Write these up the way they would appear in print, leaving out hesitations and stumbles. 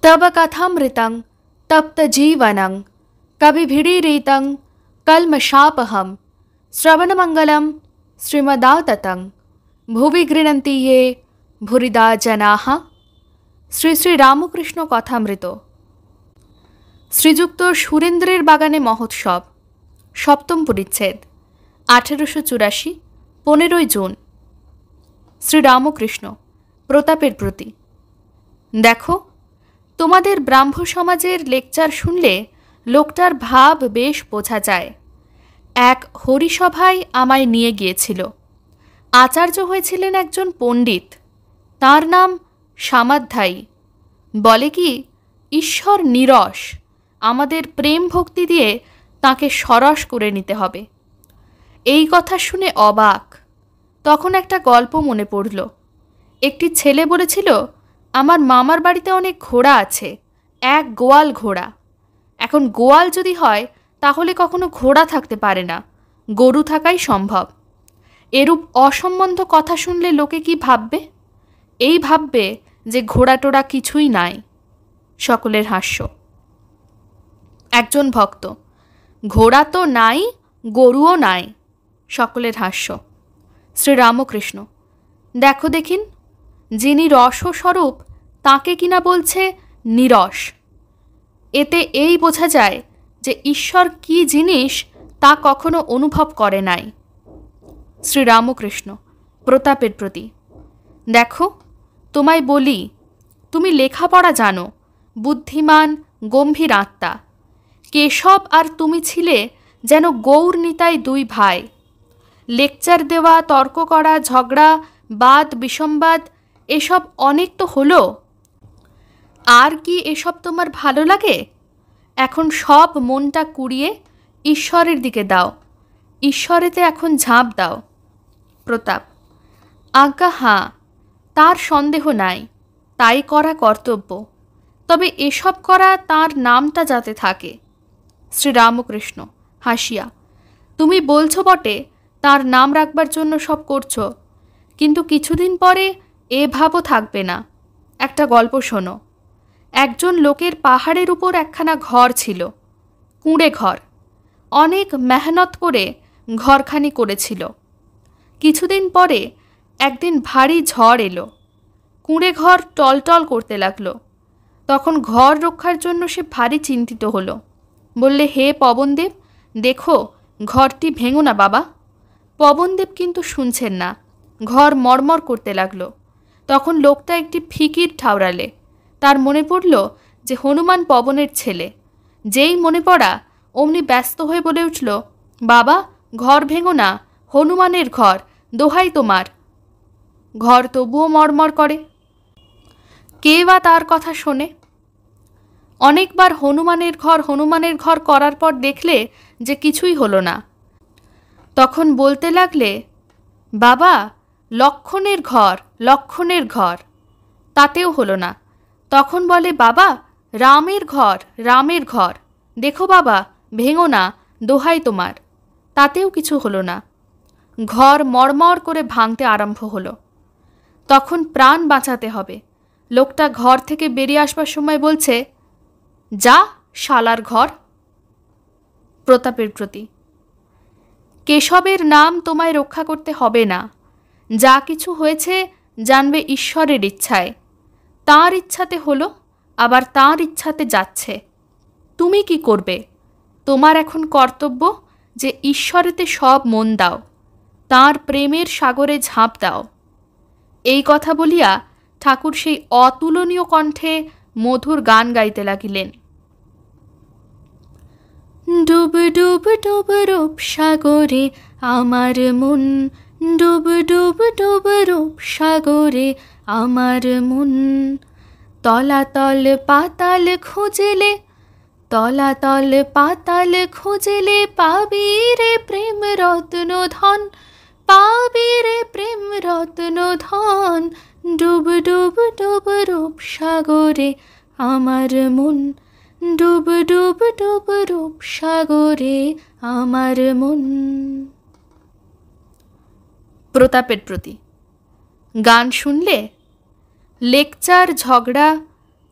तव कथामृतं तप्तजीवनं कविभिरीरितं कल्मषापहं श्रवणमंगलं श्रीमदाततं भुवि गृह्णन्ति ये भूरिदा जनाः। শ্রী শ্রী রামকৃষ্ণ কথামৃত। শ্রীযুক্ত সুরেন্দ্রের বাগানে মহোৎসব, সপ্তম পরিচ্ছেদ, 1884, 15 জুন। শ্রীরামকৃষ্ণ প্রতাপের প্রতি। দেখো, তোমাদের ব্রাহ্ম সমাজের লেকচার শুনলে লোকটার ভাব বেশ বোঝা যায়। এক হরিসভায় আমায় নিয়ে গিয়েছিল। আচার্য হয়েছিলেন একজন পণ্ডিত, তার নাম সামাধ্যায়ী। বলে কি, ঈশ্বর নিরস, আমাদের প্রেম ভক্তি দিয়ে তাকে সরস করে নিতে হবে। এই কথা শুনে অবাক। তখন একটা গল্প মনে পড়ল। একটি ছেলে বলেছিল, আমার মামার বাড়িতে অনেক ঘোড়া আছে, এক গোয়াল ঘোড়া। এখন গোয়াল যদি হয় তাহলে কখনো ঘোড়া থাকতে পারে না, গরু থাকাই সম্ভব। এরূপ অসম্বন্ধ কথা শুনলে লোকে কি ভাববে? এই ভাববে যে ঘোড়া টোড়া কিছুই নাই। সকলের হাস্য। একজন ভক্ত, ঘোড়া তো নাই, গরুও নাই। সকলের হাস্য। শ্রীরামকৃষ্ণ, দেখো দেখিন, যিনি রসস্বরূপ তাকে কিনা বলছে নিরস। এতে এই বোঝা যায় যে ঈশ্বর কি জিনিস তা কখনো অনুভব করে নাই। শ্রীরামকৃষ্ণ প্রতাপের প্রতি। দেখো, তোমায় বলি, তুমি লেখাপড়া জানো, বুদ্ধিমান, গম্ভীর আত্মা। কেশব আর তুমি ছিলে যেন গৌর নিতাই দুই ভাই। লেকচার দেওয়া, তর্ক করা, ঝগড়া, বাদ বিসম্বাদ, এসব অনেক তো হলো। আর কি এসব তোমার ভালো লাগে? এখন সব মনটা কুড়িয়ে ঈশ্বরের দিকে দাও, ঈশ্বরেতে এখন ঝাঁপ দাও। প্রতাপ, আজ্ঞা হাঁ, তার সন্দেহ নাই, তাই করা কর্তব্য। তবে এসব করা তার নামটা যাতে থাকে। শ্রীরামকৃষ্ণ হাসিয়া, তুমি বলছো বটে তার নাম রাখবার জন্য সব করছো, কিন্তু কিছুদিন পরে এ ভাবও থাকবে না। একটা গল্প শোনো। একজন লোকের পাহাড়ের উপর একখানা ঘর ছিল, কুঁড়ে ঘর। অনেক মেহনত করে ঘরখানি করেছিল। কিছুদিন পরে একদিন ভারী ঝড় এলো, কুঁড়ে ঘর টলটল করতে লাগলো। তখন ঘর রক্ষার জন্য সে ভারী চিন্তিত হলো। বললে, হে পবনদেব, দেখো ঘরটি ভেঙো না বাবা। পবনদেব কিন্তু শুনছেন না, ঘর মরমর করতে লাগলো। তখন লোকটা একটি ফিকির ঠাউরালে। তার মনে পড়ল যে হনুমান পবনের ছেলে। যেই মনে পড়া অমনি ব্যস্ত হয়ে বলে উঠল, বাবা, ঘর ভেঙো না, হনুমানের ঘর, দোহাই তোমার। ঘর তবুও মরমর করে। কে বা তার কথা শোনে? অনেকবার হনুমানের ঘর করার পর দেখলে যে কিছুই হলো না। তখন বলতে লাগলে, বাবা, লক্ষণের ঘর, তাতেও হলো না। তখন বলে, বাবা, রামের ঘর, দেখো বাবা, ভেঙো না, দোহাই তোমার। তাতেও কিছু হলো না। ঘর মরমর করে ভাঙতে আরম্ভ হলো। তখন প্রাণ বাঁচাতে হবে। লোকটা ঘর থেকে বেরিয়ে আসবার সময় বলছে, যা শালার ঘর। প্রতাপের প্রতি। কেশবের নাম তোমায় রক্ষা করতে হবে না। যা কিছু হয়েছে জানবে ঈশ্বরের ইচ্ছায়। তাঁর ইচ্ছাতে হলো, আবার তাঁর ইচ্ছাতে যাচ্ছে। তুমি কি করবে? তোমার এখন কর্তব্য যে ঈশ্বরেতে সব মন দাও, তাঁর প্রেমের সাগরে ঝাঁপ দাও। এই কথা বলিয়া ঠাকুর সেই অতুলনীয় কণ্ঠে মধুর গান গাইতে লাগিলেন। ডুব ডুব ডুব রূপ সাগরে আমার মন, ডুব ডুব ডুব রূপ সাগরে আমার মন। তলাতল পাতাল খুঁজলে, তলাতল পাতাল খুঁজলে পাবি রে প্রেম রত্ন ধন, পাবি রে প্রেম রত্ন ধন। ডুব ডুব ডুব রূপ সাগরে আমার মন, ডুব ডুব ডুব রূপ সাগরে আমার মন। প্রতাপের প্রতি। গান শুনলে? লেকচার, ঝগড়া,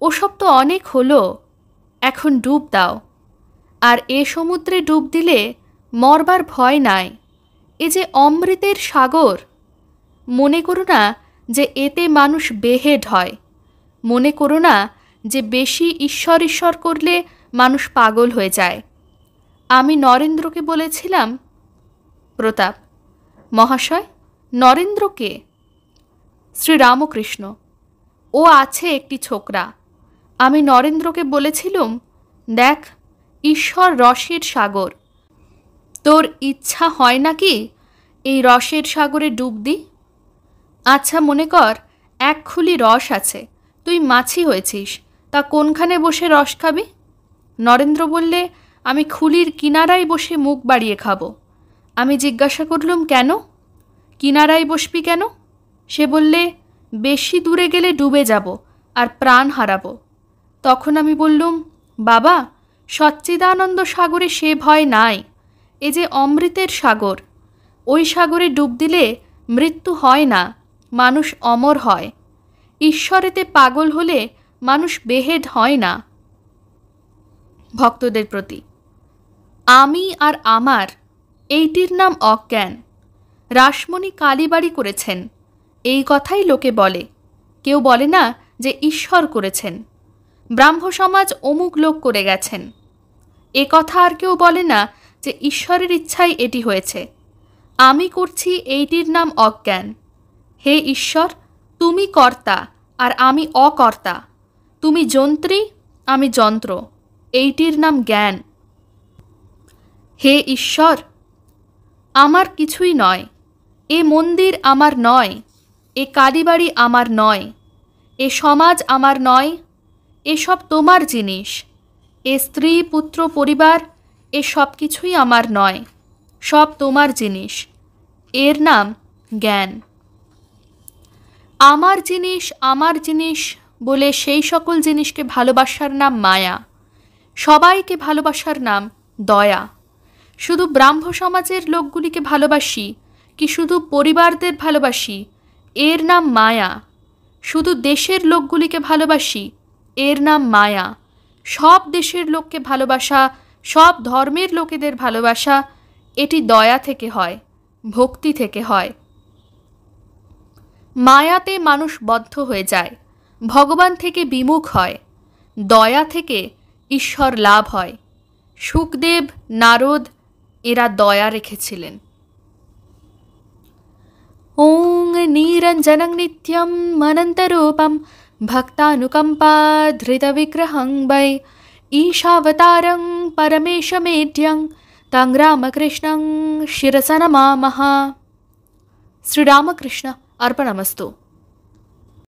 ওসব তো অনেক হলো, এখন ডুব দাও। আর এ সমুদ্রে ডুব দিলে মরবার ভয় নাই। এ যে অমৃতের সাগর। মনে করো না যে এতে মানুষ বেহেড হয়। মনে করো না যে বেশি ঈশ্বর ঈশ্বর করলে মানুষ পাগল হয়ে যায়। আমি নরেন্দ্রকে বলেছিলাম। প্রতাপ: মহাশয়, নরেন্দ্র কে? শ্রীরামকৃষ্ণ: ও আছে একটি ছোকরা। আমি নরেন্দ্রকে বলেছিলুম, দেখ, ঈশ্বর রসের সাগর। তোর ইচ্ছা হয় নাকি এই রসের সাগরে ডুব দি? আচ্ছা, মনে কর এক খুলি রস আছে, তুই মাছি হয়েছিস, তা কোনখানে বসে রস খাবি? নরেন্দ্র বললে, আমি খুলির কিনারায় বসে মুখ বাড়িয়ে খাবো। আমি জিজ্ঞাসা করলুম, কেন? কিনারায় বসবি কেন? সে বললে, বেশি দূরে গেলে ডুবে যাব আর প্রাণ হারাবো। তখন আমি বললুম, বাবা, সচ্চিদানন্দ সাগরে সে ভয় নাই। এ যে অমৃতের সাগর, ওই সাগরে ডুব দিলে মৃত্যু হয় না, মানুষ অমর হয়। ঈশ্বরেতে পাগল হলে মানুষ বেহেড হয় না। ভক্তদের প্রতি: আমি আর আমার, এইটির নাম অজ্ঞান। রাসমণি কালীবাড়ি করেছেন, এই কথাই লোকে বলে। কেউ বলে না যে ঈশ্বর করেছেন। ব্রাহ্ম সমাজ অমুক লোক করে গেছেন। এ কথা আর কেউ বলে না যে ঈশ্বরের ইচ্ছাই এটি হয়েছে। আমি করছি, এইটির নাম অজ্ঞান। হে ঈশ্বর, তুমি কর্তা আর আমি অকর্তা। তুমি যন্ত্রী, আমি যন্ত্র, এইটির নাম জ্ঞান। হে ঈশ্বর, আমার কিছুই নয়। এ মন্দির আমার নয়, এ কালীবাড়ি আমার নয়, এ সমাজ আমার নয়, এসব তোমার জিনিস। এ স্ত্রী, পুত্র, পরিবার, এ সব কিছুই আমার নয়, সব তোমার জিনিস। এর নাম জ্ঞান। আমার জিনিস বলে সেই সকল জিনিসকে ভালোবাসার নাম মায়া। সবাইকে ভালোবাসার নাম দয়া। শুধু ব্রাহ্ম সমাজের লোকগুলিকে ভালোবাসি কি শুধু পরিবারদের ভালোবাসি, এর নাম মায়া। শুধু দেশের লোকগুলিকে ভালোবাসি, এর নাম মায়া। সব দেশের লোককে ভালোবাসা, সব ধর্মের লোকেদের ভালোবাসা, এটি দয়া থেকে হয়, ভক্তি থেকে হয়। মায়াতে মানুষ বদ্ধ হয়ে যায়, ভগবান থেকে বিমুখ হয়। দয়া থেকে ঈশ্বর লাভ হয়। শুকদেব, নারদ এরা দয়া রেখেছিলেন। ওং নিরঞ্জনং নিত্যম অনন্তরূপম ভক্তানুকম্পাধৃতবিগ্রহং বৈ ঈশাবতারং পরমেশমেঢ্যং তং রামকৃষ্ণং শিরসা নমামঃ। শ্রীরামকৃষ্ণ अर्पणमस्तु।